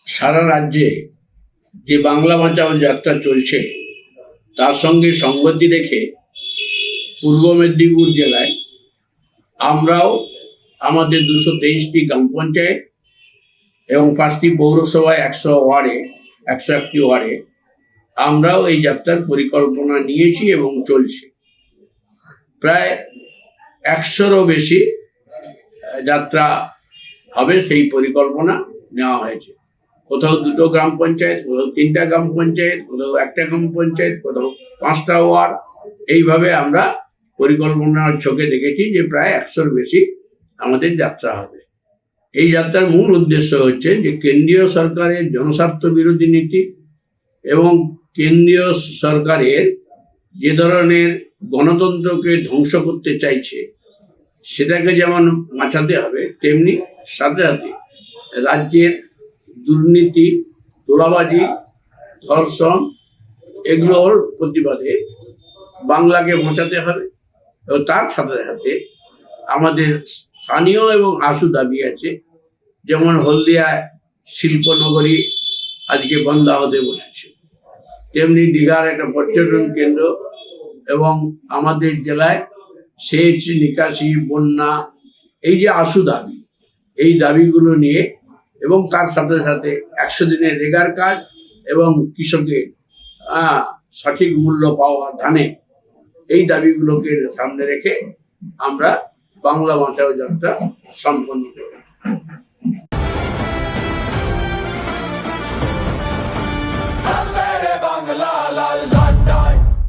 সারা রাজ্যে যে বাংলা বাঁচাও যাত্রা চলছে তার সঙ্গে সঙ্গতি রেখে পূর্ব মেদিনীপুর জেলায় আমরাও আমাদের 223টি গ্রাম পঞ্চায়েত এবং 5টি পৌরসভায় 101টি ওয়ার্ডে আমরাও এই যাত্রার পরিকল্পনা নিয়েছি এবং চলছে। প্রায় 100-রও বেশি যাত্রা হবে, সেই পরিকল্পনা নেওয়া হয়েছে। কোথাও 2টো গ্রাম পঞ্চায়েত, কোথাও 3টা গ্রাম পঞ্চায়েত, কোথাও 1টা গ্রাম পঞ্চায়েত, কোথাও 5টা ওয়ার্ড, এইভাবে আমরা পরিকল্পনার চোখে দেখেছি যে প্রায় 100-র বেশি আমাদের যাত্রা হবে। এই যাত্রার মূল উদ্দেশ্য হচ্ছে যে কেন্দ্রীয় সরকারের জনস্বার্থ বিরোধী নীতি এবং কেন্দ্রীয় সরকারের যে ধরনের গণতন্ত্রকে ধ্বংস করতে চাইছে সেটাকে যেমন বাঁচাতে হবে, তেমনি সাথে সাথে রাজ্যের দুর্নীতি, তোলাবাজি, ধর্ষণ এগুলোর প্রতিবাদে বাংলাকে বাঁচাতে হবে। এবং তার সাথে সাথে আমাদের স্থানীয় এবং আশু দাবি আছে, যেমন হলদিয়ায় শিল্পনগরী আজকে বন্ধ হতে বসেছে, তেমনি দীঘার একটা পর্যটন কেন্দ্র এবং আমাদের জেলায় সেচ, নিকাশি, বন্যা, এই যে আশু দাবি, এই দাবিগুলো নিয়ে এবং তার সাথে সাথে 100 দিনের রেগার কাজ এবং কৃষকের সঠিক মূল্য পাওয়া ধানে, এই দাবিগুলোকে সামনে রেখে আমরা বাংলা বাঁচাও যাত্রা সম্পন্ন করি।